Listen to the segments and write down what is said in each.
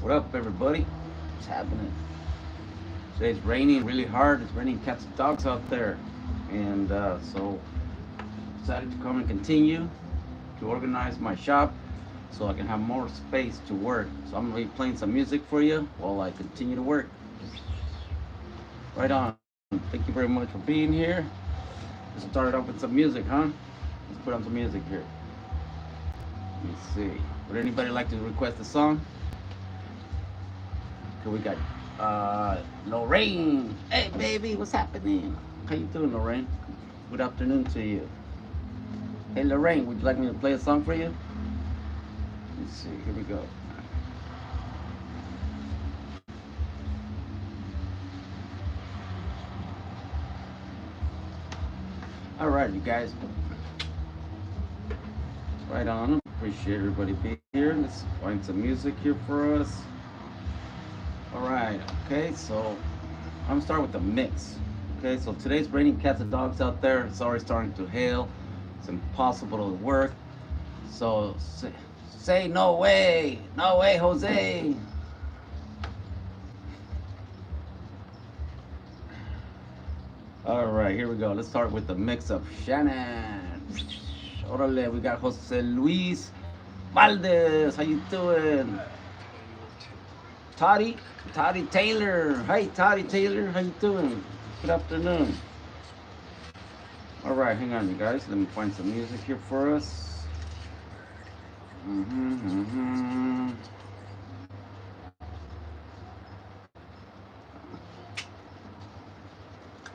What up, everybody? What's happening? Today it's raining really hard. It's raining cats and dogs out there, and so decided to come and continue to organize my shop so I can have more space to work. So I'm gonna be playing some music for you while I continue to work. Right on. Thank you very much for being here. Let's start off with some music, huh? Let's put on some music here. Let me see. Would anybody like to request a song? Okay, we got Lorraine. Hey, baby, what's happening? How you doing, Lorraine? Good afternoon to you. Hey, Lorraine, would you like me to play a song for you? Let's see. Here we go. All right, you guys. Right on. Appreciate everybody being here. Let's find some music here for us. All right. Okay, so I'm gonna start with the mix. Okay, so today's raining cats and dogs out there. It's already starting to hail. It's impossible to work. So say no way, Jose. All right, here we go. Let's start with the mix of Shannon. Orale, we got Jose Luis Valdez. How you doing? Toddy Taylor. Hey, Toddy Taylor. How you doing? Good afternoon. All right, hang on, you guys. Let me find some music here for us.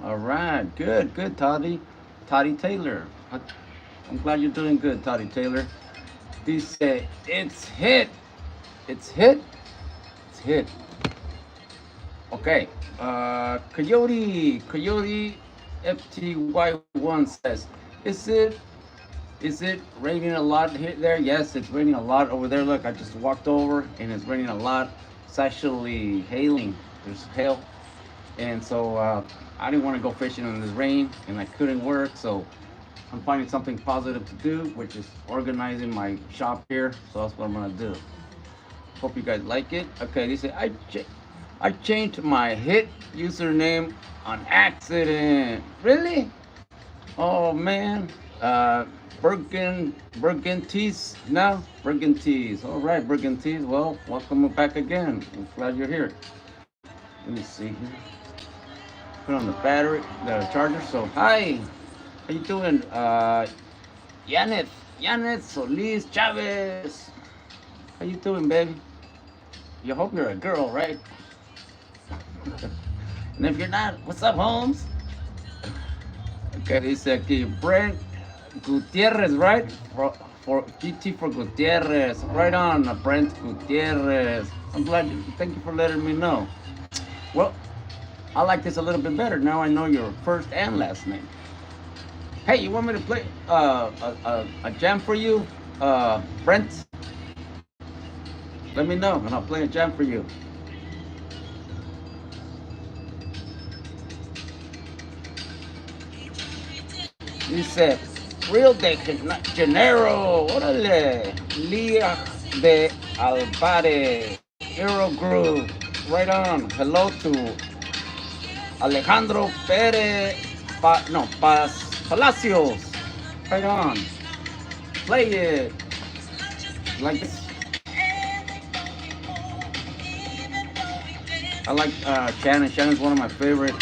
All right, good, Toddy Taylor. I'm glad you're doing good, Toddy Taylor. Dice, it's hit. It's hit. It's hit. Okay. Coyote FTY1 says, is it raining a lot here there? Yes, it's raining a lot over there. Look, I just walked over and it's raining a lot. It's actually hailing. There's hail. And so I didn't want to go fishing in this rain and I couldn't work. So I'm finding something positive to do, which is organizing my shop here. So that's what I'm gonna do. Hope you guys like it. Okay, they say I changed my hit username on accident. Really? Oh man. Burgundies now? Burgundies. All right, Burgundies. Well, welcome back again. I'm glad you're here. Let me see here. Put on the battery, the charger. So, hi. How you doing? Yanet Solis Chavez. How you doing, baby? You hope you're a girl, right? And if you're not, what's up, Holmes? Okay, dice aquí Brent Gutierrez, right? For GT for Gutierrez. Right on, Brent Gutierrez. I'm glad. Thank you for letting me know. Well, I like this a little bit better. Now I know your first and last name. Hey, you want me to play a jam for you, Brent? Let me know, and I'll play a jam for you. You said, Rio de Janeiro, órale, Lía de Alvarez, Hero Group, right on. Hello to Alejandro Perez, Palacios, right on. Play it like this. I like Shannon. Shannon's one of my favorite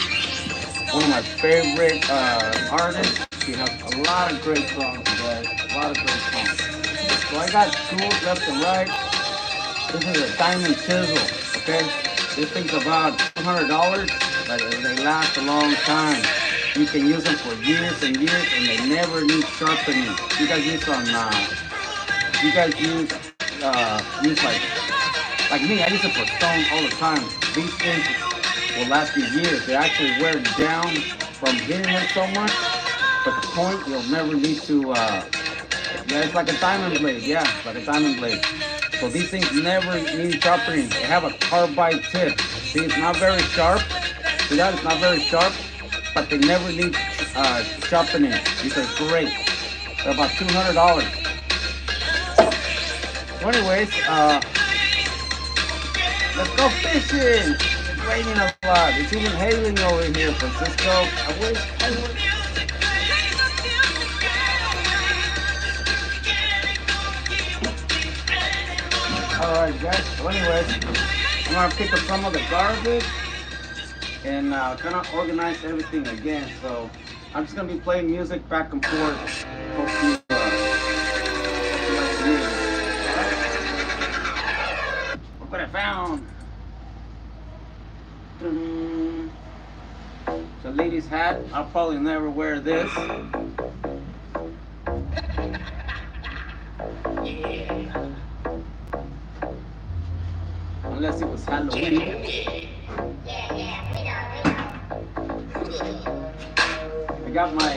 artists. She has a lot of great songs, guys. A lot of great songs. So I got tools left and right. This is a diamond chisel, okay? This thing's about $200, but they last a long time. You can use them for years and years, and they never need sharpening. You guys use like me, I use it for stone all the time. These things will last you years. They actually wear down from hitting it so much, but the point you'll never need to. Yeah, it's like a diamond blade. Yeah, it's like a diamond blade. So these things never need sharpening. They have a carbide tip. See, it's not very sharp. See that? It's not very sharp, but they never need sharpening. These are great. They're about $200. So anyways, Let's go fishing. It's raining a lot. It's even hailing over here, Francisco. I wish. Alright guys, so anyways, I'm gonna pick up some of the garbage and kind of organize everything again. So I'm just gonna be playing music back and forth. Hope you like the music. Look what I found. It's a lady's hat. I'll probably never wear this. Unless it was Halloween. I got my,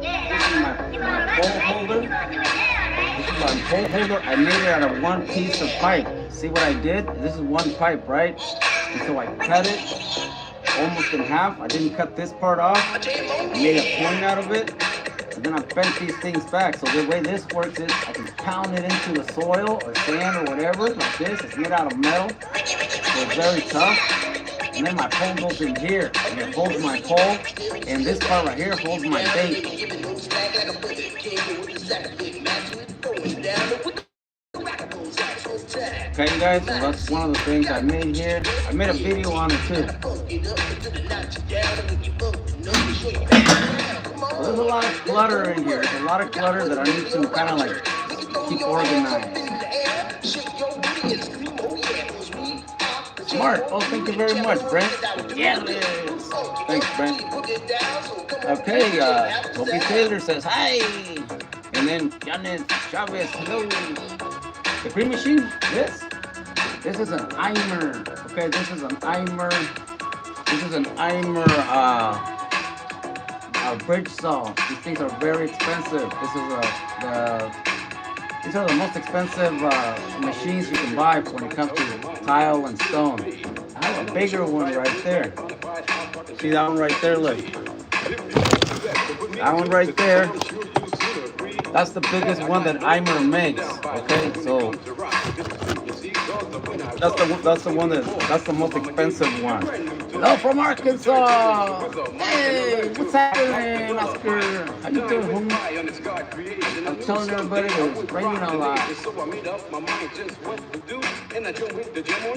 this is my pole holder. This is my pole holder. I made it out of one piece of pipe. See what I did? This is one pipe, right? And so I cut it almost in half. I didn't cut this part off. I made a point out of it. And then I bent these things back. So the way this works is I can pound it into the soil or sand or whatever, like this. It's made out of metal, so it's very tough. And then my pole goes in here, and it holds my pole. And this part right here holds my bait. Okay, guys, so that's one of the things I made here. I made a video on it too. Well, there's a lot of clutter in here. There's a lot of clutter that I need to kind of like keep organized. Smart. Oh, thank you very much, Brent. Yes. Thanks, Brent. Okay, Toby Taylor says hi. And then Janet Chavez, hello. The green machine, this is an Eimer. Okay, this is an Eimer. This is an Eimer bridge saw. These things are very expensive. These are the most expensive machines you can buy when it comes to tile and stone. I have a bigger one right there. See that one right there? Look. That one right there. That's the biggest one that Eimer makes. Okay, so that's the one that's the most expensive one. Hello from Arkansas. Hey, what's happening, Oscar? How you doing, homie? I'm telling everybody it's raining a lot.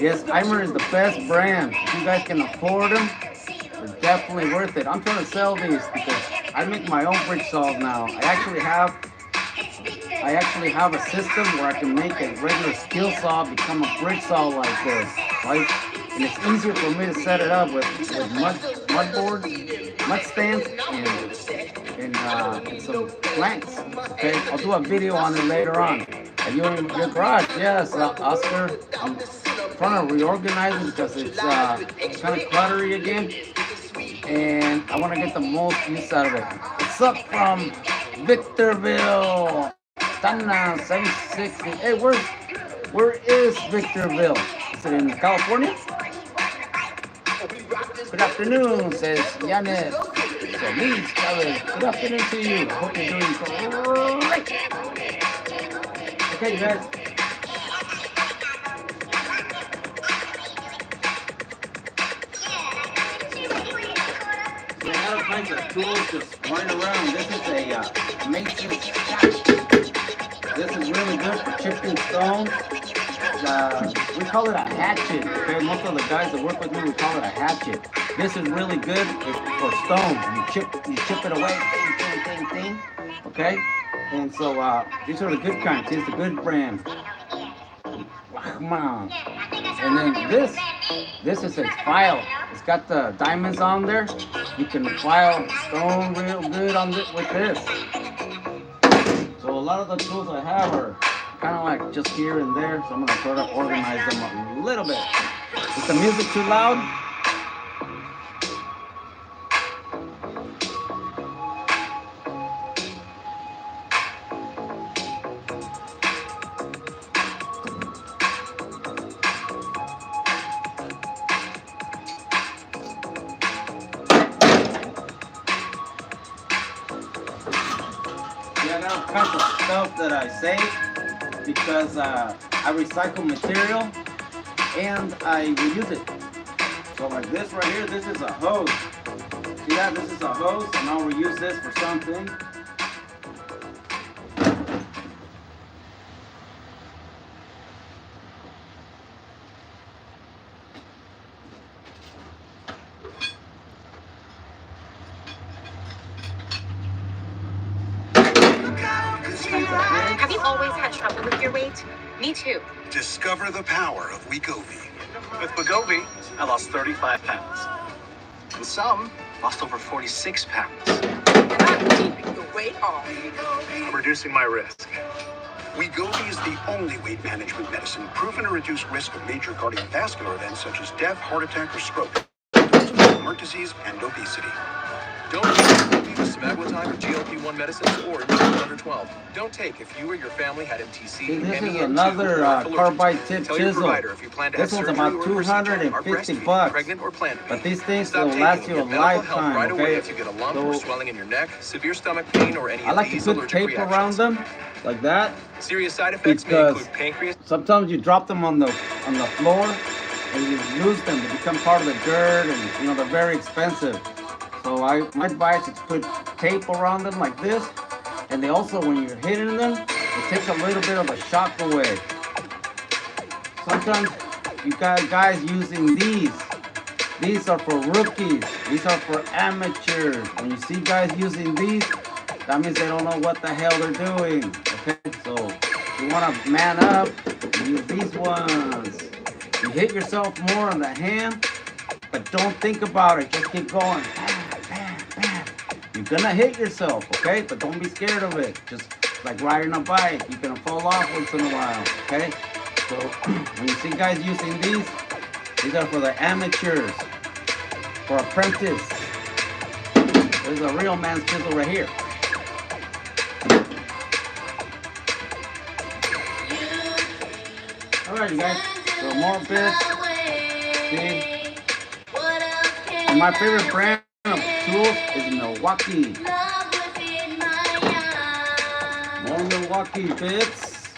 Yes, Eimer is the best brand. If you guys can afford them, they're definitely worth it. I'm trying to sell these because I make my own bridge saws now. I actually have a system where I can make a regular skill saw become a bridge saw like this, right? And it's easier for me to set it up with mud boards, mud stands, and some planks. Okay, I'll do a video on it later on. Are you in your garage? Yes, Oscar. I'm trying to reorganize it because it's kind of cluttery again, and I want to get the most use out of it. What's up from Victorville? Tana 760. Hey, where is Victorville? Is it in California? Good afternoon, says Janet. Good afternoon to you. I hope you're doing great. Okay, you guys. So another bunch of tools just running around. This is a mason's shop. This is really good for chipping stone. We call it a hatchet. Okay, most of the guys that work with me, we call it a hatchet. This is really good for stone. You chip it away, thing. Okay, and so these are the good kinds. This is the good brand. Come on. And then this is a file. It's got the diamonds on there. You can file stone real good on this with this. So a lot of the tools I have are kind of like just here and there, so I'm going to sort of organize them a little bit. Is the music too loud? Yeah, I got all kinds of stuff that I save because I recycle material. and I reuse it. So like this right here, this is a hose. See that? This is a hose, and I'll reuse this for something. Have you always had trouble with your weight? Me too. Discover the power of Wegovy. With Wegovy, I lost 35 pounds. And some lost over 46 pounds. And I'm keeping the weight off. I'm reducing my risk. Wegovy is the only weight management medicine proven to reduce risk of major cardiovascular events such as death, heart attack, or stroke, heart disease, and obesity. Don't take use semaglutide or GLP-1 medicines or children under 12. Don't take if you or your family had MTC, See, this is MEN2, another or carbide tip Tell your chisel. provider if you plan to This have one's surgery about or procedure, are 250 breastfeeding, bucks. pregnant or plan to be. But these things Stop will taking last them. you a Get medical help lifetime, right away okay? if you get a lump So, or swelling in your neck, severe stomach pain, or any I of like to these put allergic tape reactions. around them, like that, Serious side effects may because include pancreas. sometimes you drop them on the floor and you lose them. They become part of the dirt, and they're very expensive. So my advice is to put tape around them like this, and they also, when you're hitting them, it takes a little bit of the shock away. Sometimes you got guys using these. These are for rookies. These are for amateurs. When you see guys using these, that means they don't know what the hell they're doing. Okay, so if you want to man up, you use these ones. You hit yourself more on the hand, but don't think about it. Just keep going. Bam, bam, bam. You're gonna hit yourself, okay? But don't be scared of it. Just like riding a bike, you're gonna fall off once in a while, okay? So when you see guys using these are for the amateurs, for apprentice. This is a real man's chisel right here. All right, you guys. So more bits. See? And my favorite brand of tools is Milwaukee. More Milwaukee bits.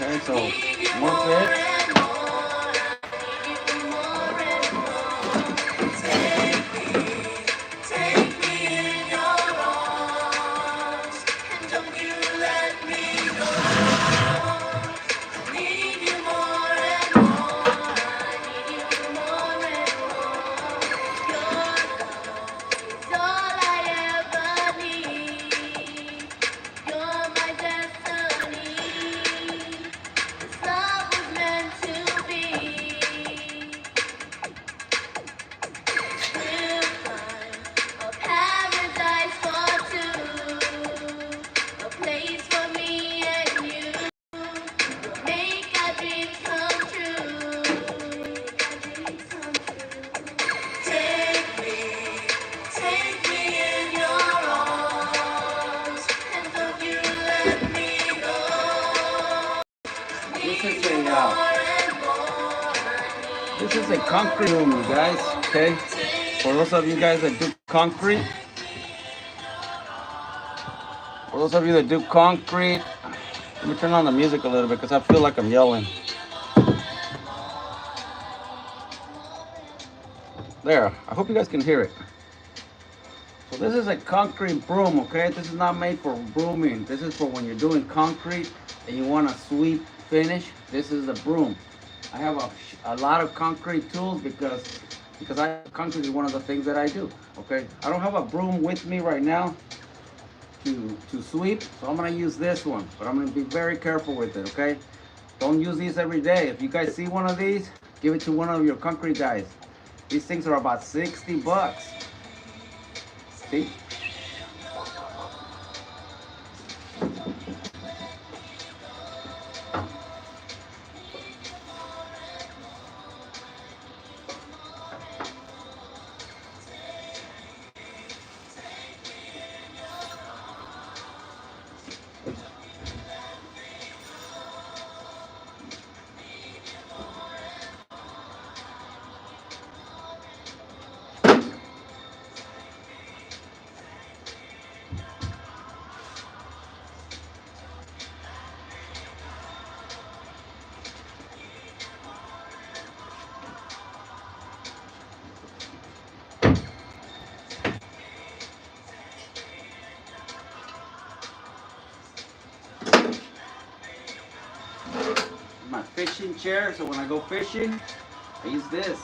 Okay, so more bits. This is a concrete room, you guys, okay? For those of you guys that do concrete, let me turn on the music a little bit because I feel like I'm yelling. There, I hope you guys can hear it. So this is a concrete broom, okay? This is not made for brooming. This is for when you're doing concrete and you want to sweep finish. This is the broom. I have a lot of concrete tools because concrete is one of the things that I do, okay? I don't have a broom with me right now to sweep, so I'm gonna use this one, but I'm gonna be very careful with it, okay? Don't use these every day. If you guys see one of these, give it to one of your concrete guys. These things are about 60 bucks. See? fishing chair, so when I go fishing, I use this.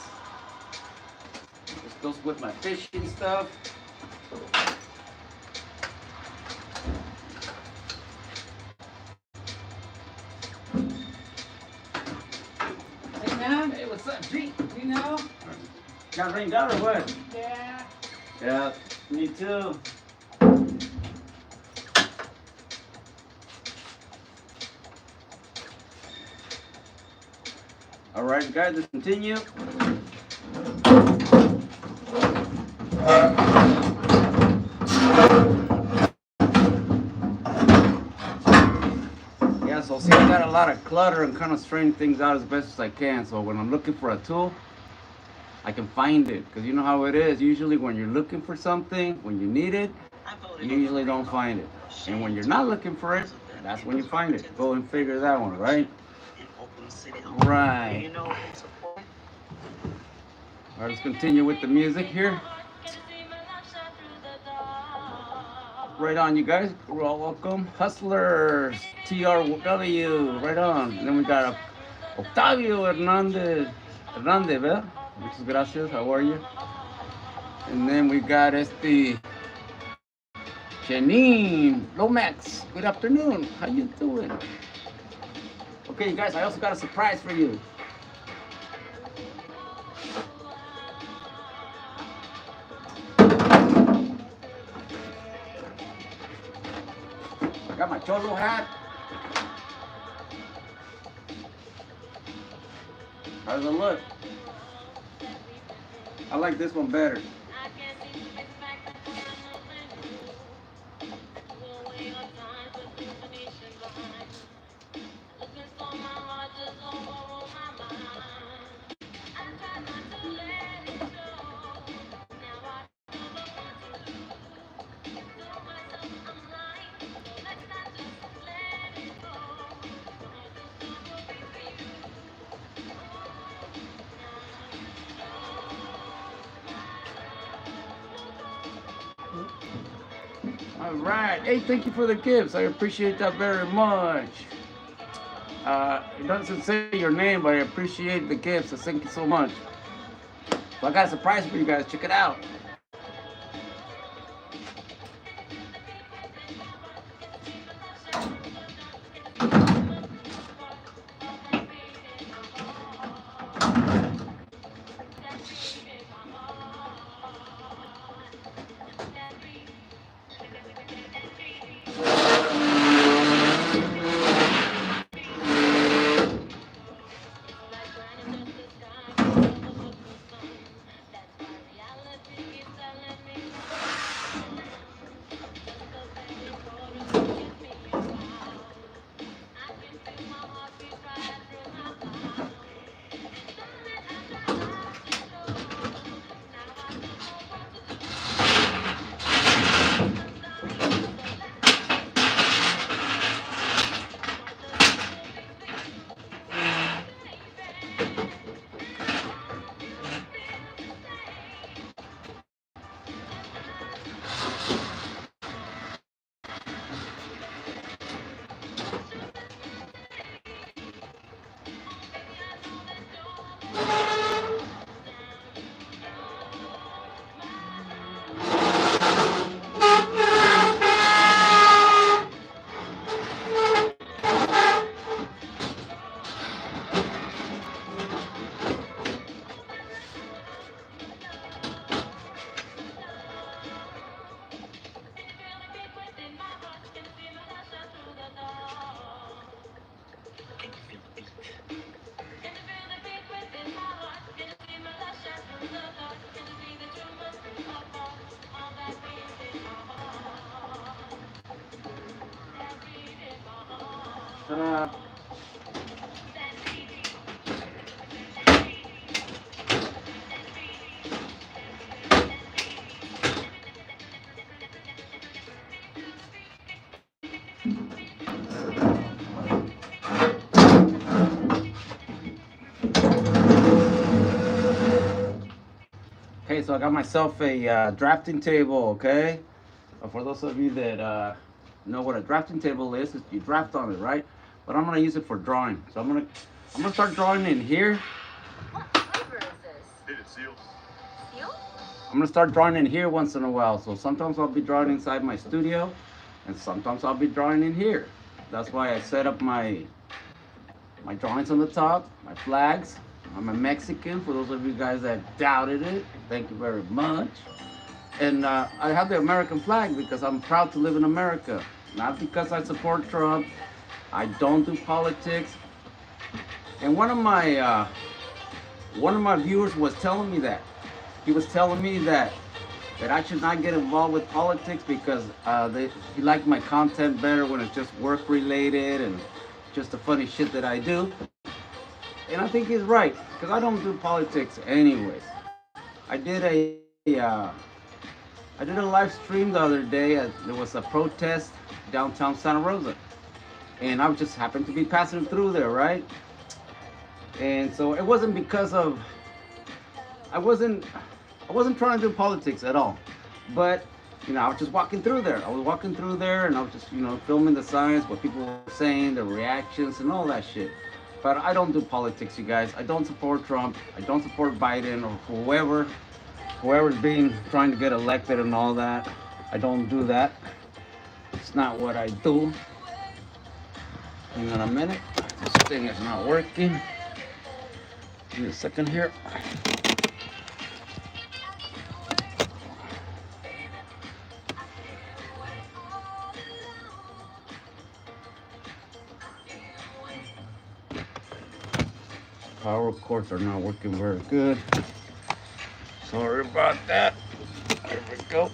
This goes with my fishing stuff. Hey man, hey, what's up, G? You know? Got rained out or what? Yeah. Yeah, me too. All right, guys, let's continue. Yeah, so see, I got a lot of clutter and kind of straighten things out as best as I can. So when I'm looking for a tool, I can find it. Because you know how it is. Usually when you're looking for something, when you need it, you usually don't find it. And when you're not looking for it, that's when you find it. Go and figure that one, right? Right. All right, let's continue with the music here. Right on, you guys. We're all welcome. Hustlers, TRW, right on. And then we got Octavio Hernandez, ¿verdad? Muchas gracias. How are you? And then we got Janine Lomax. Good afternoon. How you doing? Okay, you guys. I also got a surprise for you. I got my Cholo hat. How does it look? I like this one better. All right. Hey, thank you for the gifts. I appreciate that very much. It doesn't say your name, but I appreciate the gifts. So thank you so much. So I got a surprise for you guys. Check it out. Shut up. Okay, so I got myself a drafting table, okay? For those of you that know what a drafting table is you draft on it, right? But I'm gonna use it for drawing. So I'm gonna I'm gonna start drawing in here. What flavor is this? It's seal. Seal? I'm gonna start drawing in here once in a while. So sometimes I'll be drawing inside my studio, and sometimes I'll be drawing in here. That's why I set up my drawings on the top, my flags. I'm a Mexican. For those of you guys that doubted it, thank you very much. And I have the American flag because I'm proud to live in America. Not because I support Trump. I don't do politics. And one of my viewers was telling me that. He was telling me that I should not get involved with politics because he liked my content better when it's just work related and just the funny shit that I do. And I think he's right because I don't do politics anyways. I did I did a live stream the other day. There was a protest downtown Santa Rosa, and I just happened to be passing through there, right? And so it wasn't because of I wasn't trying to do politics at all, but I was just walking through there. I was walking through there, and I was just filming the signs, what people were saying, the reactions, and all that shit. But I don't do politics, you guys. I don't support Trump. I don't support Biden or whoever's trying to get elected and all that. I don't do that. It's not what I do. Hang on a minute. This thing is not working. Give me a second here. Power cords are not working very good. Sorry about that. There we go.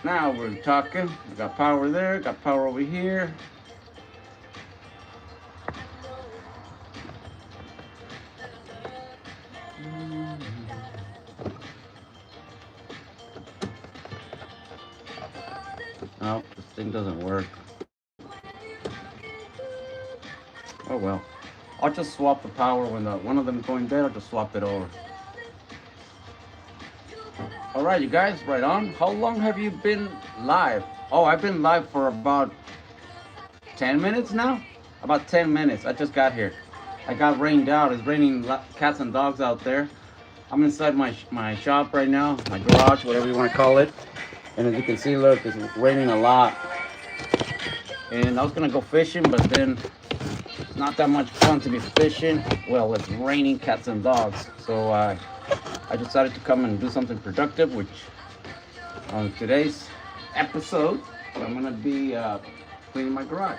Now we're talking. We got power there, got power over here. No, this thing doesn't work. Oh well. I'll just swap the power when one of them going dead. I'll just swap it over. All right, you guys, right on. How long have you been live? Oh, I've been live for about 10 minutes now. About 10 minutes. I just got here. I got rained out. It's raining cats and dogs out there. I'm inside my shop right now, my garage, whatever you want to call it. And as you can see, look, it's raining a lot. And I was gonna go fishing, but then it's not that much fun to be fishing. Well, it's raining cats and dogs. So I decided to come and do something productive, which on today's episode, I'm gonna be cleaning my garage.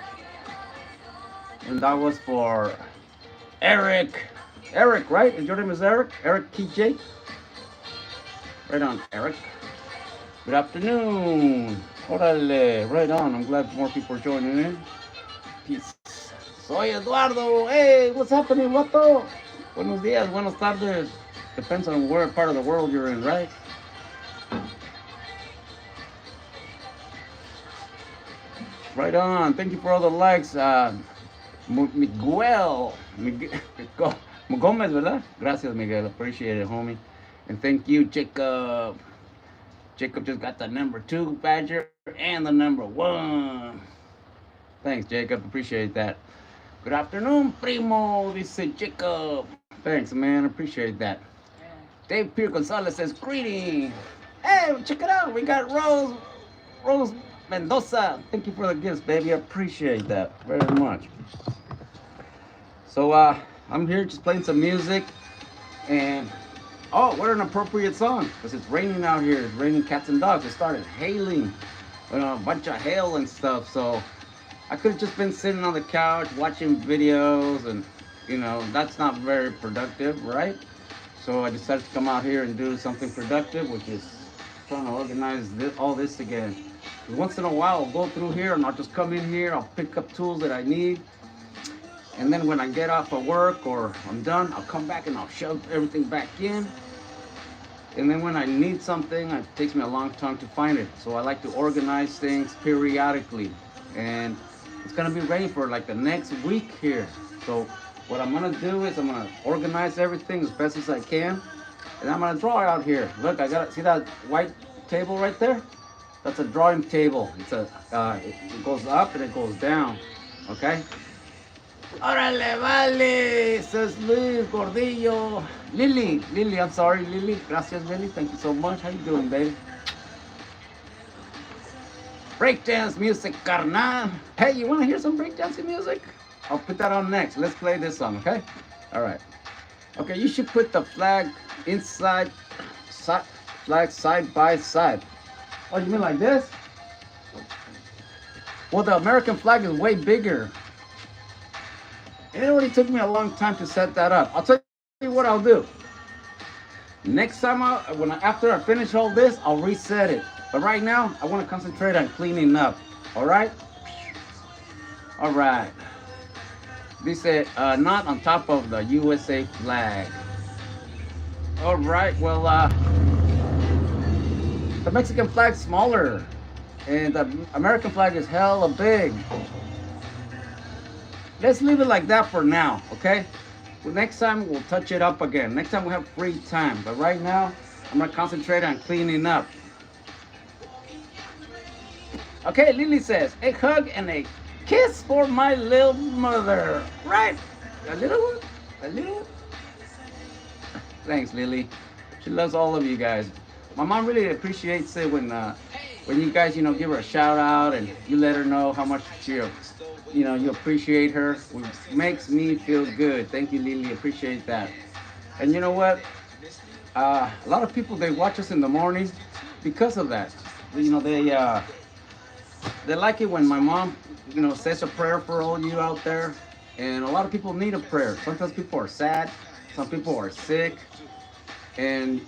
And that was for Eric. Eric, right? Your name is Eric? Eric TJ? Right on, Eric. Good afternoon. Órale, right on. I'm glad more people are joining in. Peace. Soy Eduardo. Hey, what's happening, vato? Buenos días, buenas tardes. Depends on where part of the world you're in, right? Right on. Thank you for all the likes. Miguel Gomez, ¿verdad? Gracias, Miguel. Appreciate it, homie. And thank you, Jacob. Jacob just got the number 2 badger and the number 1. Thanks, Jacob. Appreciate that. Good afternoon, primo. Dice Jacob. Thanks, man. Appreciate that. Dave Pierre Gonzalez says, greetings. Hey, check it out. We got Rose Mendoza. Thank you for the gifts, baby. I appreciate that very much. So, I'm here just playing some music. And, oh, what an appropriate song. Because it's raining out here. It's raining cats and dogs. It started hailing. A bunch of hail and stuff. So, I could have just been sitting on the couch watching videos. And, that's not very productive, right? So I decided to come out here and do something productive, which is trying to organize all this again. Once in a while, I'll go through here and I'll just come in here. I'll pick up tools that I need. And then when I get off of work or I'm done, I'll come back and I'll shove everything back in. And then when I need something, it takes me a long time to find it. So I like to organize things periodically. And it's going to be ready for like the next week here. So what I'm gonna do is I'm gonna organize everything as best as I can, and I'm gonna draw out here. Look, I got see that white table right there? That's a drawing table. It goes up and it goes down. Okay. Órale, vale, says Luis Gordillo. Lily, I'm sorry, Lily. Gracias, Lily. Thank you so much. How you doing, baby? Breakdance music, carnal. Hey, you want to hear some breakdancing music? I'll put that on next. Let's play this song, okay? All right. Okay, you should put the flag inside, flag side by side. Oh, you mean like this? Well, the American flag is way bigger. It already took me a long time to set that up. I'll tell you what I'll do. Next time, after I finish all this, I'll reset it. But right now, I want to concentrate on cleaning up. All right? All right. Dice, not on top of the USA flag. All right. Well, the Mexican flag's smaller, and the American flag is hella big. Let's leave it like that for now, okay? Well, next time we'll touch it up again. Next time we'll have free time. But right now, I'm gonna concentrate on cleaning up. Okay, Lily says, a hug and a kiss for my little mother. Right? A little one? A little one? Thanks, Lily. She loves all of you guys. My mom really appreciates it when you guys, give her a shout out and you let her know how much you appreciate her. It makes me feel good. Thank you, Lily. Appreciate that. And you know what? A lot of people, they watch us in the morning because of that. They like it when my mom, says a prayer for all you out there. And a lot of people need a prayer. Sometimes people are sad. Some people are sick. And,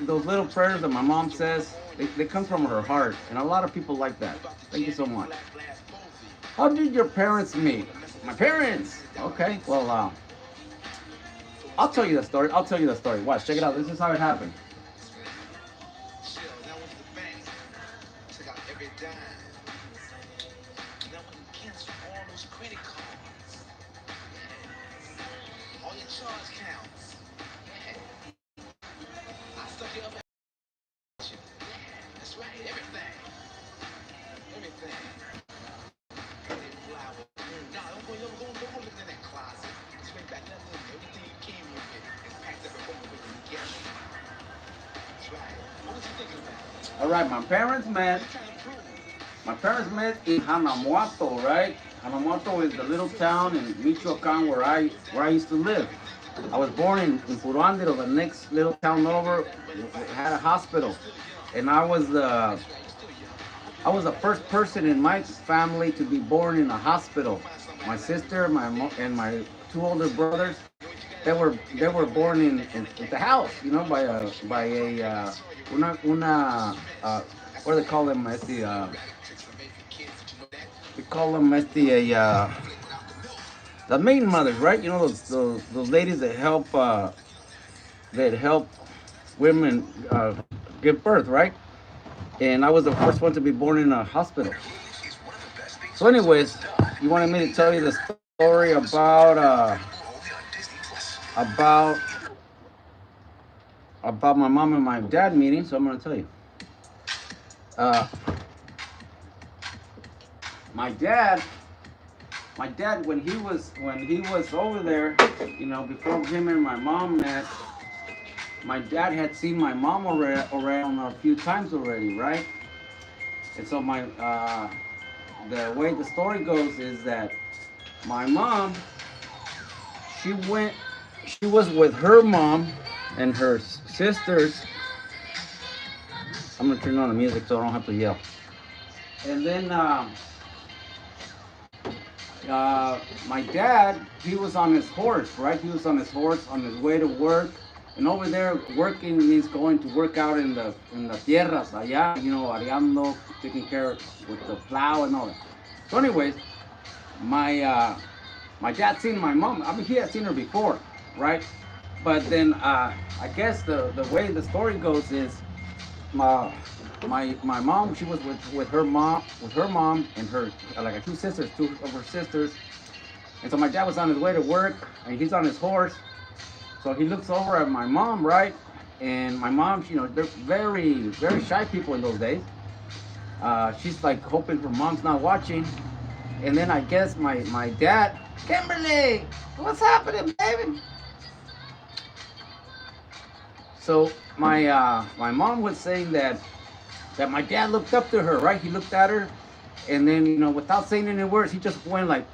those little prayers that my mom says, they come from her heart. And a lot of people like that. Thank you so much. How did your parents meet? My parents? Okay, well, I'll tell you the story. Watch, check it out. This is how it happened. All right, my parents met in Hanamuato, right? Hanamuato is the little town in Michoacan where I used to live. I was born in Puruandiro, the next little town over had a hospital, and I was the first person in my family to be born in a hospital. My sister, and my two older brothers, they were born in the house, by a what do they call them? We call them the maiden mothers, right? Those ladies that help women give birth, right? And I was the first one to be born in a hospital. So, anyways, you wanted me to tell you the story about my mom and my dad meeting, so I'm gonna tell you. My dad, when he was over there, before him and my mom met, my dad had seen my mom around a few times already, right? And so the way the story goes is that my mom, she was with her mom and her sisters. I'm gonna turn on the music so I don't have to yell. And then my dad, he was on his horse, right? He was on his horse on his way to work. And over there working means going to work out in the tierras allá, areando, taking care with the plow and all that. So anyways, my dad seen my mom. I mean, he had seen her before, right? But then I guess the way the story goes is my mom, she was with her mom and her like two of her sisters, And so my dad was on his way to work, and he's on his horse. So he looks over at my mom, right? And my mom, they're very, very shy people in those days. She's like hoping her mom's not watching. And then I guess my dad, Kimberly, what's happening, baby? So my mom was saying that my dad looked up to her, right? He looked at her, and then without saying any words, he just went like,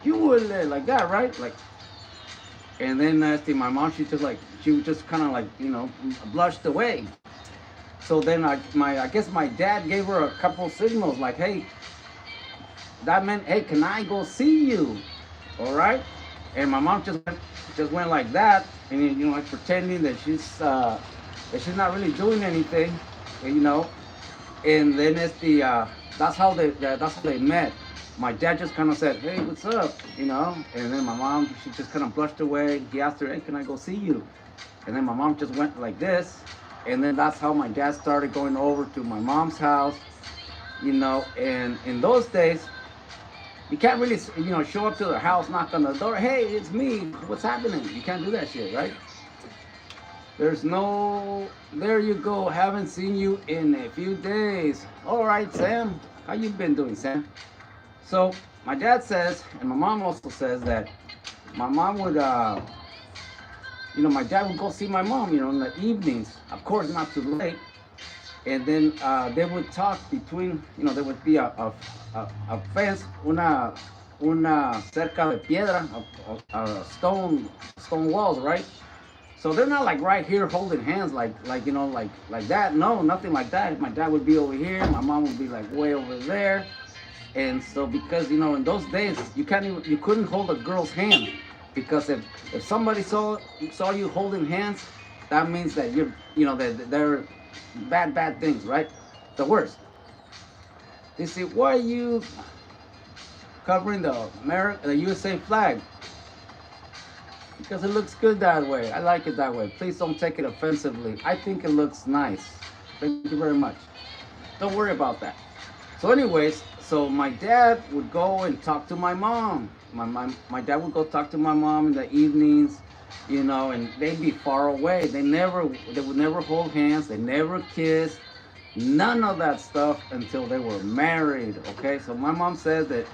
you would like that, right? Like, and then my mom, she was just kind of like blushed away. So then I guess my dad gave her a couple signals like, hey, that meant, hey, can I go see you? All right. And my mom just went like that, and like pretending that she's not really doing anything, And then that's how they met. My dad just kind of said, hey, what's up? And then my mom, she just kind of blushed away. He asked her, hey, can I go see you? And then my mom just went like this. And then that's how my dad started going over to my mom's house, and in those days, you can't really, show up to their house, knock on the door, hey, it's me, what's happening? You can't do that shit, right? There's no, there you go, haven't seen you in a few days. All right, Sam, how you been doing, Sam? So my dad says, and my mom also says that my mom would, my dad would go see my mom, in the evenings, of course not too late. And then they would talk between, there would be a fence, una cerca de piedra, stone walls, right? So they're not like right here holding hands like that. No, nothing like that. My dad would be over here, my mom would be like way over there. And so because in those days you couldn't hold a girl's hand, because if somebody saw you holding hands, that means that that they're bad things, right? The worst. They say, why are you covering the USA flag? Because it looks good that way. I like it that way. Please don't take it offensively. I think it looks nice. Thank you very much. Don't worry about that. So anyways, so my dad would go and talk to my mom. My dad would go talk to my mom in the evenings, and they'd be far away. They would never hold hands. They never kissed. None of that stuff until they were married. Okay, so my mom says that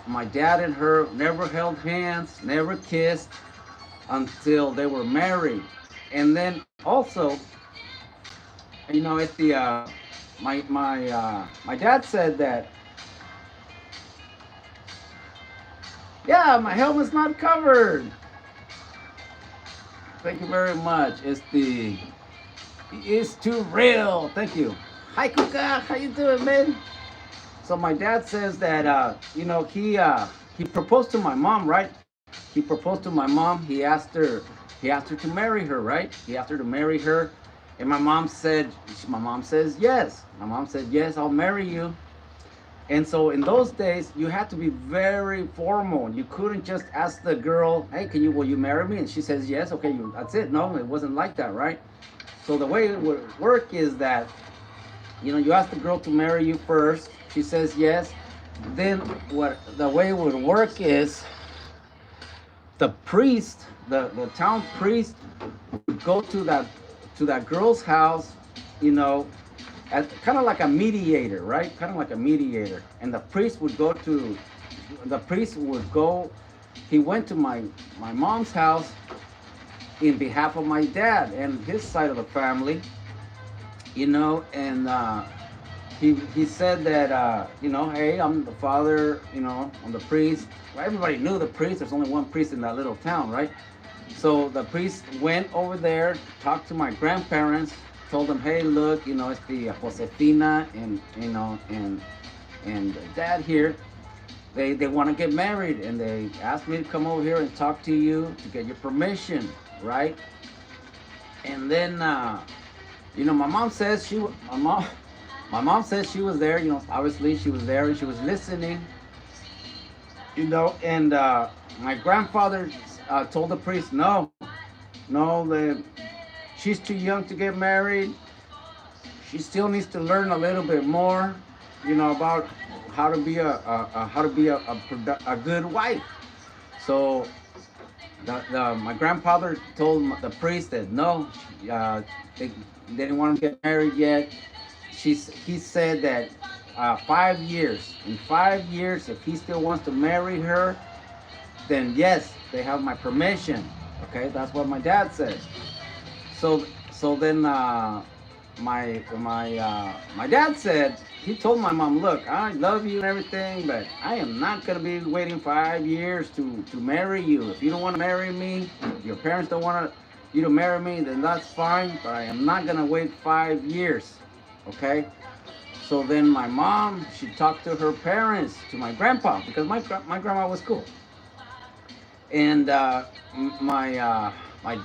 my dad and her never held hands, never kissed until they were married. And then also, it's my dad said that, yeah, my helmet's not covered. Thank you very much. It's too real. Thank you. Hi, Kuka. How you doing, man? So my dad says that he proposed to my mom, right? He proposed to my mom. He asked her to marry her, right? He asked her to marry her, and my mom says yes. My mom said yes, I'll marry you. And so in those days, you had to be very formal. You couldn't just ask the girl, hey, will you marry me? And she says yes, okay, that's it. No, it wasn't like that, right? So the way it would work is that, you ask the girl to marry you first. She says yes. Then the way it would work is the priest, the town priest, would go to that girl's house, as kind of like a mediator, right? Kind of like a mediator. And the priest would go. He went to my mom's house in behalf of my dad and his side of the family, and he said that, hey, I'm the father, I'm the priest. Well, everybody knew the priest. There's only one priest in that little town, right? So the priest went over there, talked to my grandparents, told them, hey, look, it's the Josefina and dad here. They want to get married, and they asked me to come over here and talk to you to get your permission, right? And then, my mom says she was there. Obviously she was there and she was listening. And my grandfather told the priest, no, she's too young to get married. She still needs to learn a little bit more, about how to be a good wife. So my grandfather told the priest that no, they didn't want to get married yet. He said that 5 years. In 5 years, if he still wants to marry her, then yes, they have my permission. Okay, that's what my dad said. So then my dad said he told my mom, look, I love you and everything, but I am not gonna be waiting 5 years to marry you. If you don't want to marry me, if your parents don't want you to marry me, then that's fine. But I am not gonna wait 5 years. Okay. So then my mom, she talked to her parents, to my grandpa, because my grandma was cool, and my my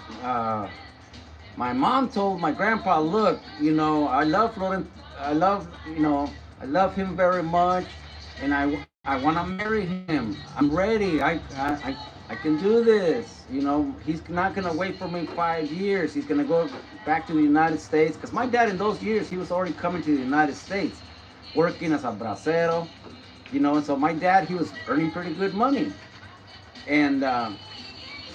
my mom told my grandpa, look, I love Florent, I love, I love him very much, and I want to marry him. I'm ready. I can do this. He's not gonna wait for me 5 years. He's gonna go back to the United States, because my dad in those years he was already coming to the United States, working as a bracero, and so my dad, he was earning pretty good money, and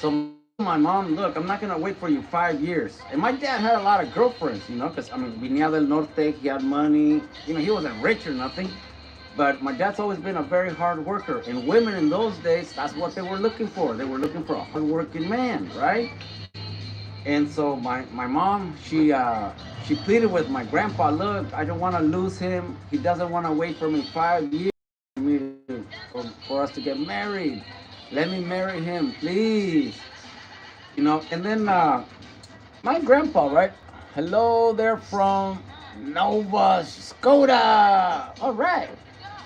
so my mom, look, I'm not gonna wait for you 5 years. And my dad had a lot of girlfriends, because I mean, venía del norte, he had money, he wasn't rich or nothing. But my dad's always been a very hard worker, and women in those days, that's what they were looking for. They were looking for a hard-working man, right? And so my mom, she pleaded with my grandpa, look, I don't want to lose him. He doesn't want to wait for me 5 years for us to get married. Let me marry him, please. And then my grandpa, right? Hello there from Nova Scotia. All right.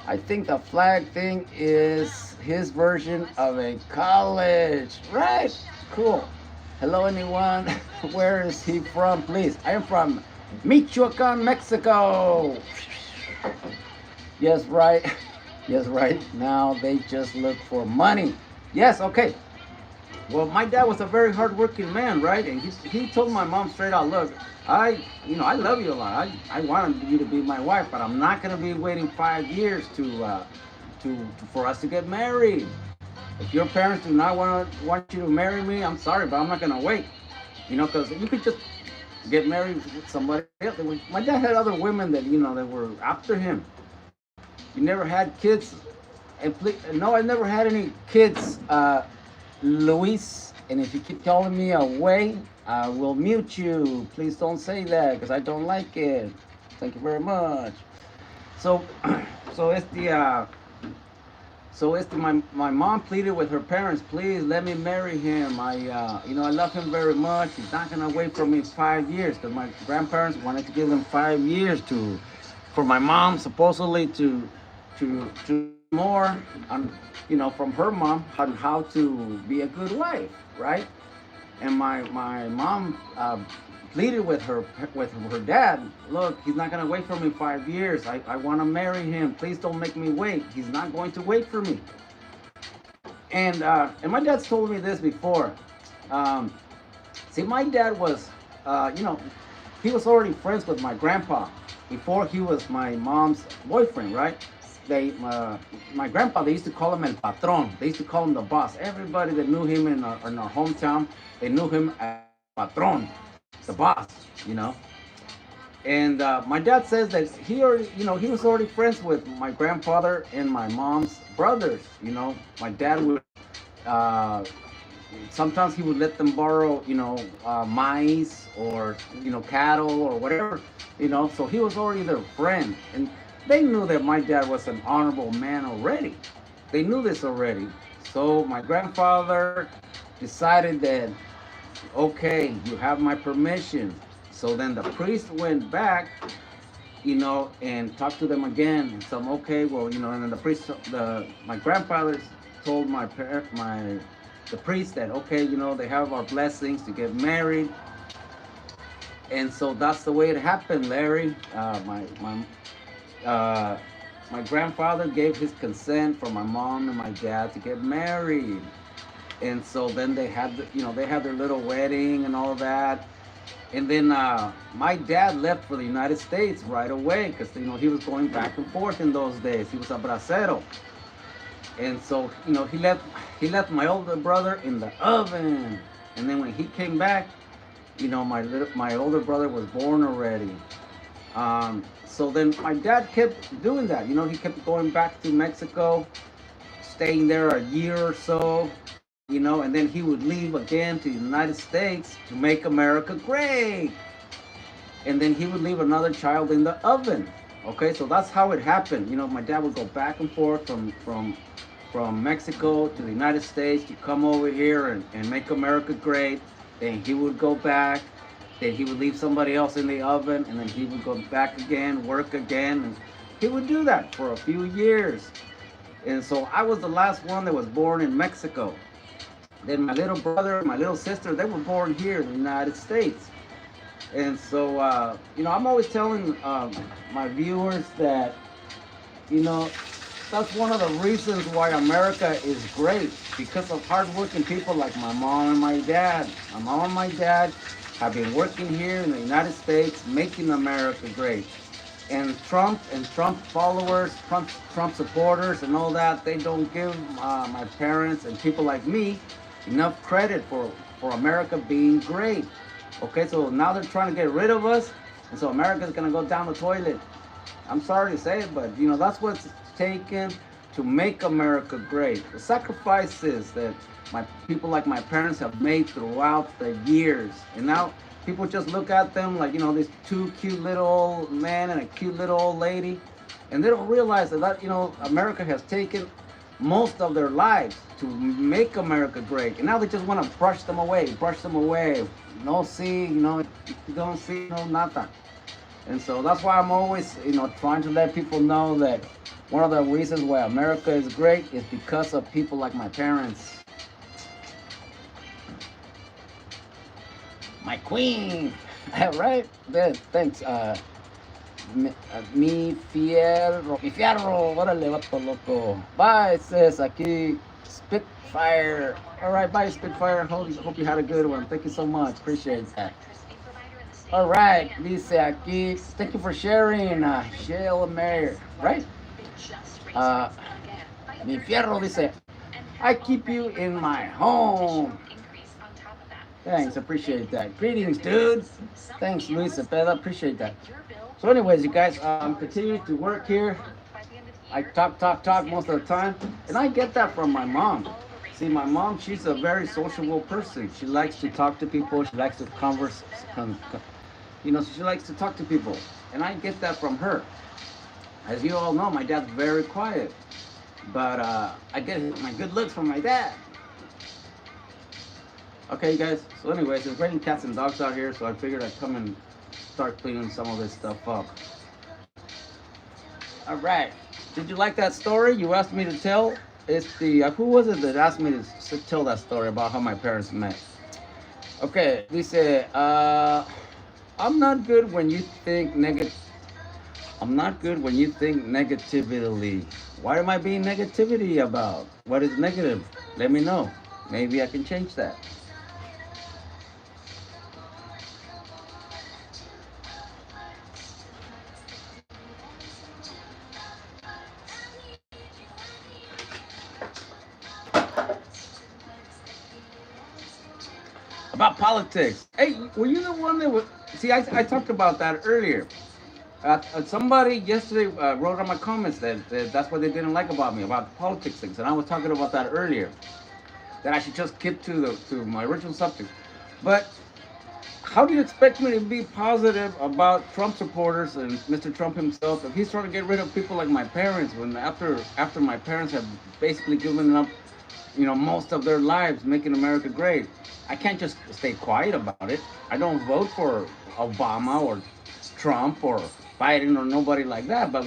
I think the flag thing is his version of a college. Right. Cool. Hello, anyone. Where is he from, please? I am from Michoacan, Mexico. Yes, right. Yes, right. Now they just look for money. Yes, okay. Well, my dad was a very hardworking man, right? And he told my mom straight out, look, I love you a lot. I want you to be my wife, but I'm not gonna be waiting 5 years for us to get married. If your parents do not want you to marry me, I'm sorry, but I'm not gonna wait. Because you could just get married with somebody else. My dad had other women that that were after him. He never had kids, and no, I never had any kids. Luis, and if you keep calling me away, I will mute you. Please don't say that because I don't like it. Thank you very much. So, so it's the my mom pleaded with her parents, please let me marry him. I love him very much. He's not gonna wait for me 5 years, because my grandparents wanted to give them 5 years for my mom supposedly to more on, from her mom on how to be a good wife, right? And my mom pleaded with her dad, look, he's not gonna wait for me 5 years. I want to marry him. Please don't make me wait. He's not going to wait for me. And my dad's told me this before. See, my dad was, he was already friends with my grandpa before he was my mom's boyfriend, right? My grandpa, they used to call him el patron. They used to call him the boss. Everybody that knew him in our hometown, they knew him as patron, the boss, And my dad says that he already, he was already friends with my grandfather and my mom's brothers. My dad would, sometimes he would let them borrow, mice or, cattle or whatever, So he was already their friend, and they knew that my dad was an honorable man already. They knew this already. So my grandfather decided that, okay, you have my permission. So then the priest went back, and talked to them again. And so, okay, well, and then the priest, my grandfather told the priest that, okay, they have our blessings to get married. And so that's the way it happened, Larry. My grandfather gave his consent for my mom and my dad to get married, and so then they had their little wedding and all that. And then my dad left for the United States right away because he was going back and forth in those days. He was a bracero, and so he left my older brother in the oven. And then when he came back, my older brother was born already. So then my dad kept doing that. He kept going back to Mexico, staying there a year or so, and then he would leave again to the United States to make America great. And then he would leave another child in the oven. Okay, so that's how it happened. My dad would go back and forth from Mexico to the United States to come over here and make America great. Then he would go back. Then he would leave somebody else in the oven, and then he would go back again, work again, and he would do that for a few years. And so I was the last one that was born in Mexico. Then my little brother, my little sister, they were born here in the United States. And so, I'm always telling my viewers that, that's one of the reasons why America is great, because of hardworking people like my mom and my dad. My mom and my dad have been working here in the United States, making America great. And Trump followers, Trump supporters and all that, they don't give my parents and people like me enough credit for America being great. Okay, so now they're trying to get rid of us, and so America's gonna go down the toilet. I'm sorry to say it, but that's what it's taken to make America great. The sacrifices that my people like my parents have made throughout the years, and now people just look at them like these two cute little old men and a cute little old lady, and they don't realize that America has taken most of their lives to make America great, and now they just want to brush them away. No see, you don't see, no nothing. And so that's why I'm always, trying to let people know that one of the reasons why America is great is because of people like my parents. My queen, right? Good, thanks. Mi fierro, órale, vato loco. Bye, sis, aquí, Spitfire. All right, bye, Spitfire. Hope you had a good one. Thank you so much. Appreciate that. All right, dice aquí. Thank you for sharing, Shale Mayer, right? Mi fierro dice, I keep you in my home. Thanks, appreciate that. Greetings, dude. Thanks, Luis Cepeda. Appreciate that. So anyways, you guys, I'm continuing to work here. I talk most of the time. And I get that from my mom. See, my mom, she's a very sociable person. She likes to talk to people. She likes to converse. She likes to talk to people. And I get that from her. As you all know, my dad's very quiet. But I get my good looks from my dad. Okay, guys. So anyways, it's raining cats and dogs out here, so I figured I'd come and start cleaning some of this stuff up. All right. Did you like that story you asked me to tell? It's the who was it that asked me to tell that story about how my parents met? Okay, dice, I'm not good when you think I'm not good when you think negatively. What am I being negativity about? What is negative? Let me know. Maybe I can change that. About politics. Hey, were you the one that was? See, I talked about that earlier. Somebody yesterday wrote on my comments that that's what they didn't like about me, about the politics things, and I was talking about that earlier. That I should just keep to my original subject. But how do you expect me to be positive about Trump supporters and Mr. Trump himself if he's trying to get rid of people like my parents when after my parents have basically given up, most of their lives making America great? I can't just stay quiet about it. I don't vote for Obama or Trump or Biden or nobody like that. But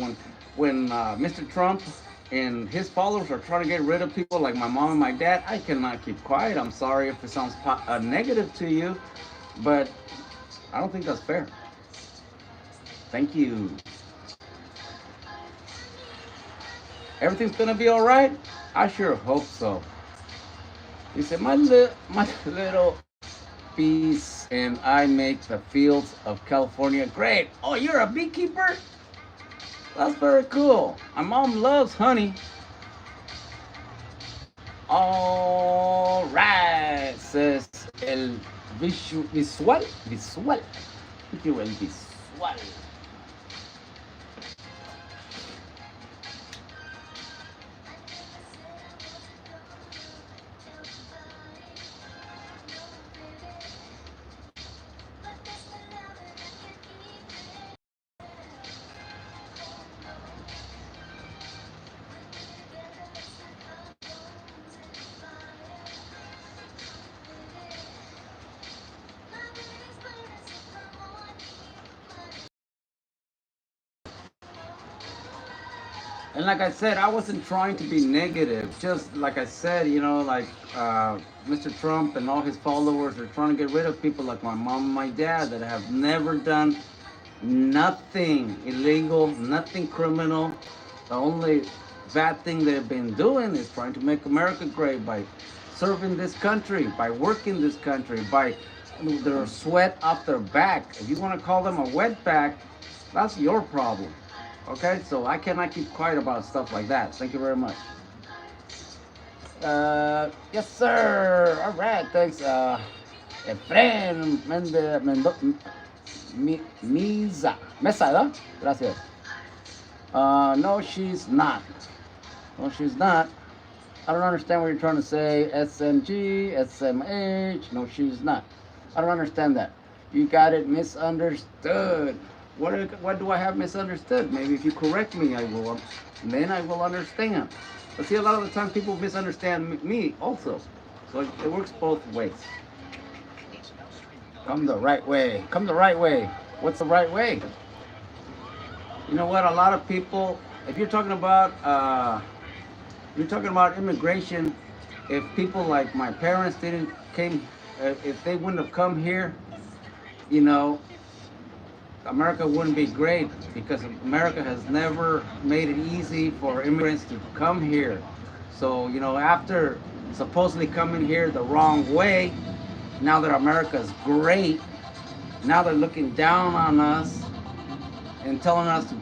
when Mr. Trump and his followers are trying to get rid of people like my mom and my dad, I cannot keep quiet. I'm sorry if it sounds negative to you, but I don't think that's fair. Thank you. Everything's gonna be all right? I sure hope so. He said, my little bees and I make the fields of California great. Oh, you're a beekeeper? That's very cool. My mom loves honey. All right, says el visual. Thank you, el visual. And like I said, I wasn't trying to be negative. Just like I said, like Mr. Trump and all his followers are trying to get rid of people like my mom and my dad that have never done nothing illegal, nothing criminal. The only bad thing they've been doing is trying to make America great by serving this country, by working this country, by their sweat off their back. If you want to call them a wetback, that's your problem. Okay, so I cannot keep quiet about stuff like that. Thank you very much. Yes, sir. All right, thanks. Efren Mesa, ¿no? Gracias. No, she's not. No, she's not. I don't understand what you're trying to say. SMG, SMH. No, she's not. I don't understand that. You got it misunderstood. What do I have misunderstood? Maybe if you correct me, then I will understand. But see, a lot of the time people misunderstand me also. So it works both ways. Come the right way. Come the right way. What's the right way? You know what? A lot of people, if you're talking about immigration, if people like my parents if they wouldn't have come here, America wouldn't be great because America has never made it easy for immigrants to come here. So, after supposedly coming here the wrong way, now that America's great, now they're looking down on us and telling us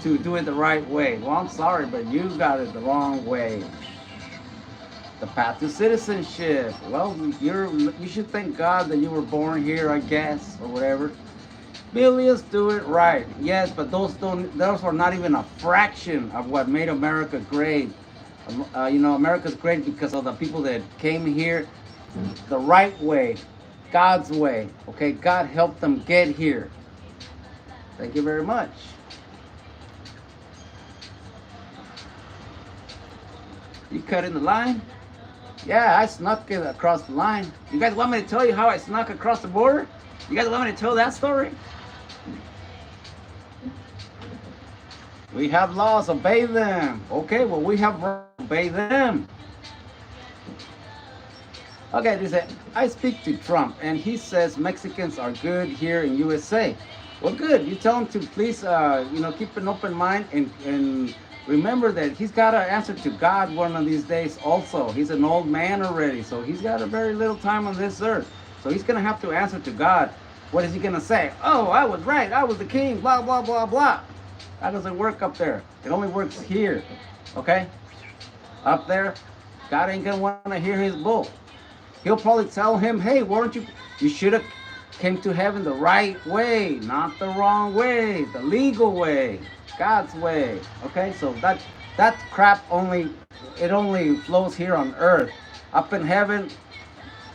to do it the right way. Well, I'm sorry, but you got it the wrong way. The path to citizenship. Well, you should thank God that you were born here, I guess, or whatever. Millions do it right, yes, but those are not even a fraction of what made America great. America's great because of the people that came here the right way, God's way. Okay, God helped them get here. Thank you very much. You cut in the line? Yeah, I snuck it across the line. You guys want me to tell you how I snuck across the border? You guys want me to tell that story? We have laws, obey them. Okay, well, we have obey them. Okay, they say, I speak to Trump, and he says Mexicans are good here in USA. Well, good. You tell him to please, keep an open mind and remember that he's got to answer to God one of these days also. He's an old man already, so he's got a very little time on this earth. So he's going to have to answer to God. What is he going to say? Oh, I was right. I was the king, blah, blah, blah, blah. That doesn't work up there. It only works here, okay? Up there, God ain't going to want to hear his bull. He'll probably tell him, hey, you should have came to heaven the right way, not the wrong way, the legal way, God's way, okay? So that crap only flows here on earth. Up in heaven,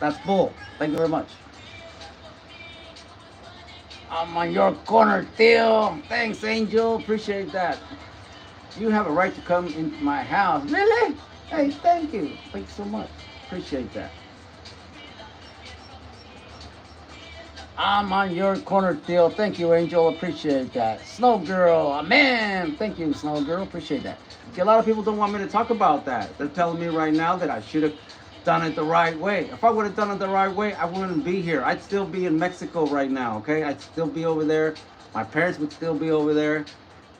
that's bull. Thank you very much. I'm on your corner, Theo. Thanks, Angel. Appreciate that. You have a right to come into my house. Really? Hey, thank you. Thanks so much. Appreciate that. I'm on your corner, Theo. Thank you, Angel. Appreciate that. Snow Girl. Amen. Thank you, Snow Girl. Appreciate that. See, a lot of people don't want me to talk about that. They're telling me right now that I should have done it the right way. If I would have done it the right way, I wouldn't be here. I'd still be in Mexico right now, okay? I'd still be over there. My parents would still be over there,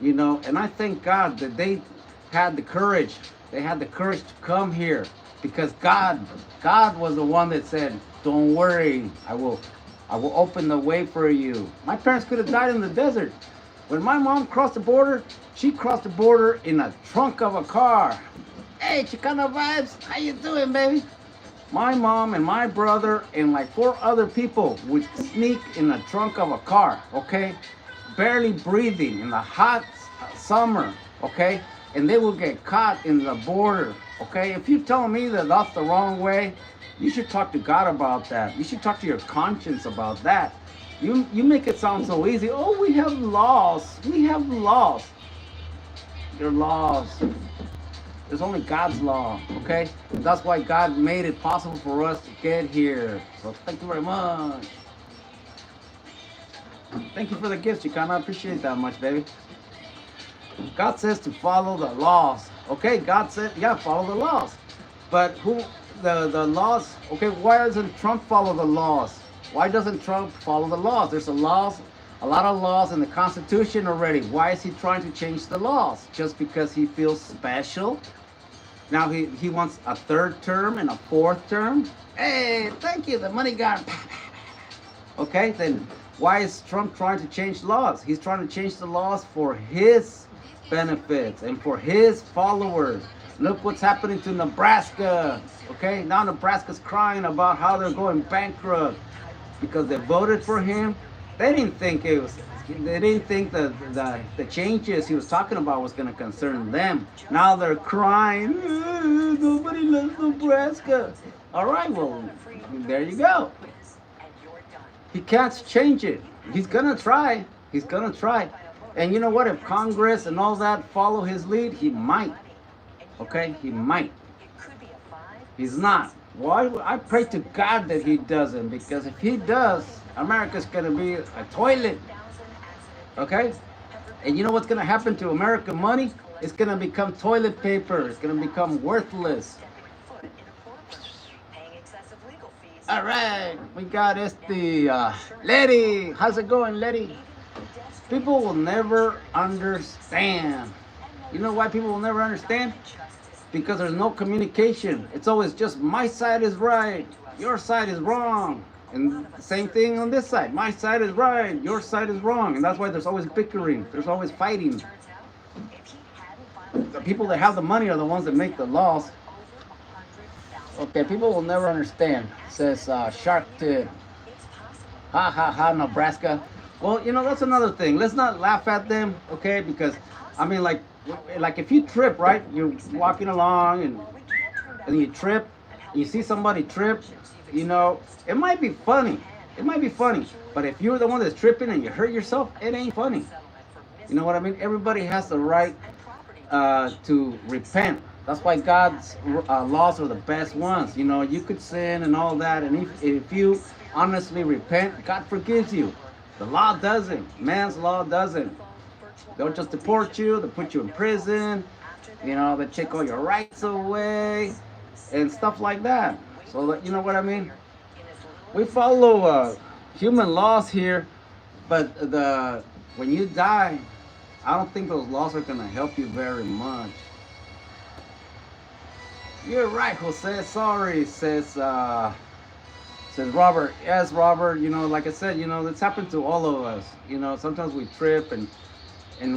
and I thank God that they had the courage. They had the courage to come here, because God was the one that said, "Don't worry, I will open the way for you." My parents could have died in the desert. When my mom crossed the border, she crossed the border in a trunk of a car. Hey, Chicano vibes, how you doing, baby? My mom and my brother and like four other people would sneak in the trunk of a car, okay? Barely breathing in the hot summer, okay? And they will get caught in the border, okay? If you tell me that that's the wrong way, you should talk to God about that. You should talk to your conscience about that. You make it sound so easy. Oh, we have laws. We have laws. Your laws. There's only God's law, okay? That's why God made it possible for us to get here. So thank you very much. Thank you for the gifts, Chicano. I appreciate that much, baby. God says to follow the laws. Okay, God said, yeah, follow the laws. But who, the laws, okay, why doesn't Trump follow the laws? Why doesn't Trump follow the laws? There's a lot of laws in the Constitution already. Why is he trying to change the laws? Just because he feels special? Now he wants a third term and a fourth term? Hey, thank you, the money guy. Okay, then why is Trump trying to change laws? He's trying to change the laws for his benefits and for his followers. Look what's happening to Nebraska. Okay, now Nebraska's crying about how they're going bankrupt because they voted for him. They didn't think the changes he was talking about was going to concern them. Now they're crying. Nobody loves Nebraska. All right, well, there you go. He can't change it. He's gonna try. He's gonna try. And you know what? If Congress and all that follow his lead, he might. Okay? He might. He's not. Well, I pray to God that he doesn't, because if he does, America's gonna be a toilet. Okay? And you know what's gonna happen to American money? It's gonna become toilet paper. It's gonna become worthless. All right, we got Letty. How's it going, Letty? People will never understand. You know why people will never understand? Because there's no communication. It's always just my side is right, your side is wrong. And same thing on this side. My side is right, your side is wrong. And that's why there's always bickering. There's always fighting. The people that have the money are the ones that make the laws. Okay, people will never understand, says Shark Tip. Ha ha ha, Nebraska. Well, you know, that's another thing. Let's not laugh at them, okay? Because, I mean, like if you trip, right? You're walking along and you trip, you see somebody trip, you know, it might be funny. It might be funny. But if you're the one that's tripping and you hurt yourself, it ain't funny. You know what I mean? Everybody has the right to repent. That's why God's laws are the best ones. You know, you could sin and all that, and if you honestly repent, God forgives you. The law doesn't. Man's law doesn't. They'll just deport you. They'll put you in prison. You know, they take all your rights away and stuff like that. So, that, you know what I mean? We follow human laws here, but when you die, I don't think those laws are going to help you very much. You're right, Jose. Sorry, says Robert. Yes, Robert. You know, like I said, you know, it's happened to all of us. You know, sometimes we trip, and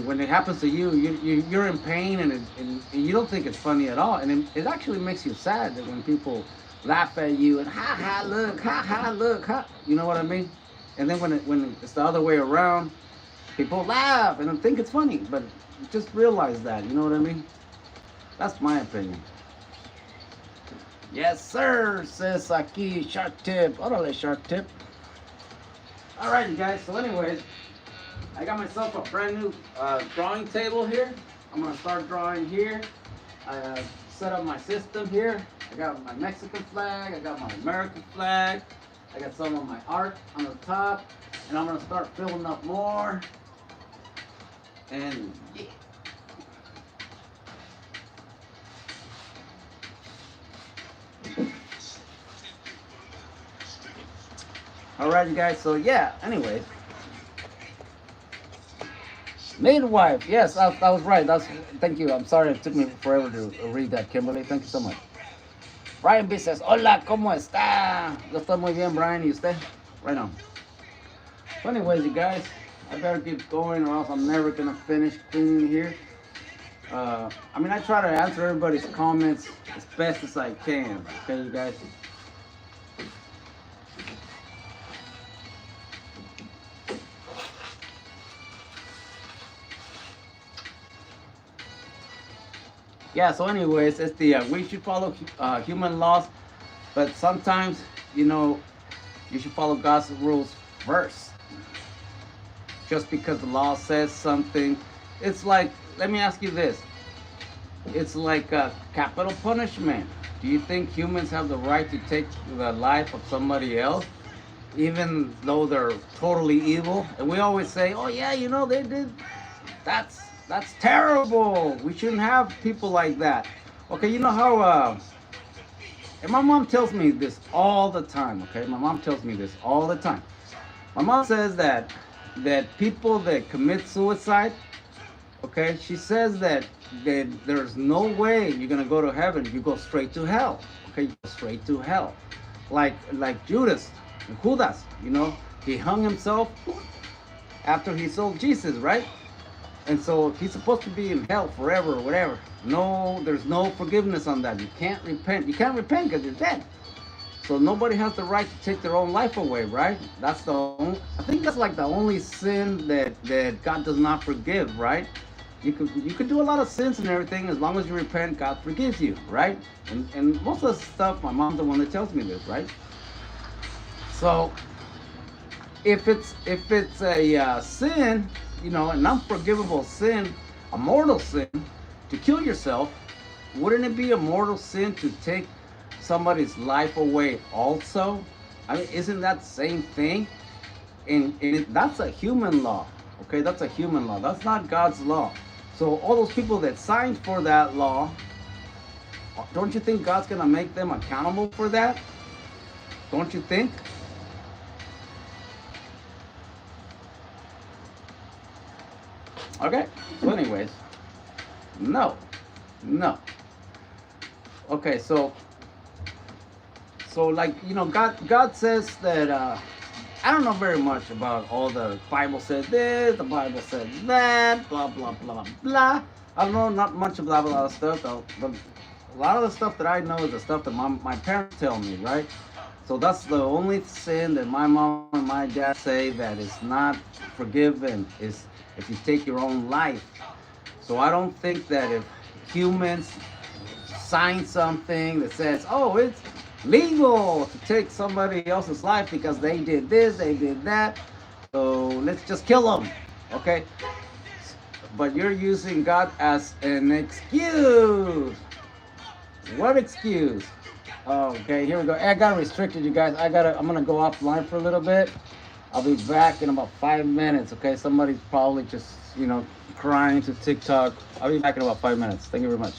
when it happens to you, you're in pain, and you don't think it's funny at all, and it actually makes you sad that when people laugh at you and ha ha look, ha. You know what I mean? And then when it's the other way around, people laugh and think it's funny, but just realize that. You know what I mean? That's my opinion. Yes, sir, says aquí Shark Tip. Órale, Shark Tip. All right, you guys. So anyways, I got myself a brand new drawing table here. I'm going to start drawing here. I set up my system here. I got my Mexican flag. I got my American flag. I got some of my art on the top. And I'm going to start filling up more. And yeah. All right, you guys. So yeah. Anyways, midwife. Yes, I was right. Thank you. I'm sorry it took me forever to read that, Kimberly. Thank you so much. Brian B says, hola, ¿cómo está? Yo estoy muy bien, Brian, ¿y usted? Right on. So anyways, you guys, I better keep going or else I'm never going to finish cleaning here. I mean, I try to answer everybody's comments as best as I can. Okay, you guys? Yeah, so anyways, it's the we should follow human laws, but sometimes, you know, you should follow God's rules first. Just because the law says something, it's like, let me ask you this. It's like capital punishment. Do you think humans have the right to take the life of somebody else, even though they're totally evil? And we always say, oh yeah, you know, they did, that's that's terrible. We shouldn't have people like that. Okay, you know how and my mom tells me this all the time, okay? My mom tells me this all the time. My mom says that people that commit suicide, okay, she says that there's no way you're gonna go to heaven. You go straight to hell. Okay, you go straight to hell. Like Judas, you know, he hung himself after he sold Jesus, right? And so he's supposed to be in hell forever or whatever. No, there's no forgiveness on that. You can't repent. You can't repent because you're dead. So nobody has the right to take their own life away, right? That's the only, I think that's like the only sin that God does not forgive, right? You could do a lot of sins and everything as long as you repent, God forgives you, right? And most of the stuff, my mom's the one that tells me this, right? So if it's a sin, you know, an unforgivable sin, a mortal sin, to kill yourself, wouldn't it be a mortal sin to take somebody's life away also? I mean, isn't that the same thing? And that's a human law, okay? That's a human law. That's not God's law. So all those people that signed for that law, don't you think God's gonna make them accountable for that? Don't you think? Okay, so anyways, no. Okay, so like, you know, God says that I don't know very much about all the Bible says this, the Bible says that, blah blah blah blah. I don't know not much about a lot of stuff. But a lot of the stuff that I know is the stuff that my parents tell me, right? So that's the only sin that my mom and my dad say that is not forgiven, is if you take your own life. So I don't think that if humans sign something that says, oh, it's legal to take somebody else's life because they did this, they did that, so let's just kill them, okay? But you're using God as an excuse. What excuse? Okay, here we go. I got restricted, you guys. I'm gonna go offline for a little bit. I'll be back in about 5 minutes. Okay, somebody's probably just, you know, crying to TikTok. I'll be back in about 5 minutes. Thank you very much.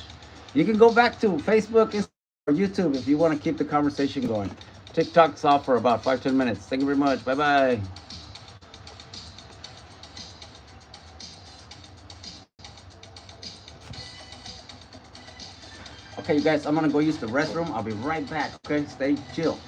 You can go back to Facebook, Instagram, or YouTube if you want to keep the conversation going. TikTok's off for about 5-10 minutes. Thank you very much. Bye bye. Okay, you guys, I'm gonna go use the restroom. I'll be right back. Okay, stay chill.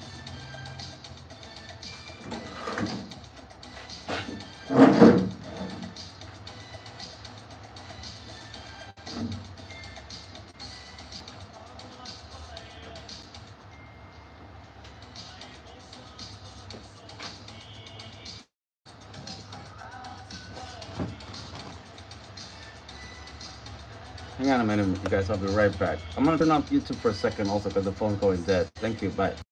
Hang on a minute, you guys. I'll be right back. I'm gonna turn off YouTube for a second also because the phone's going dead. Thank you. Bye.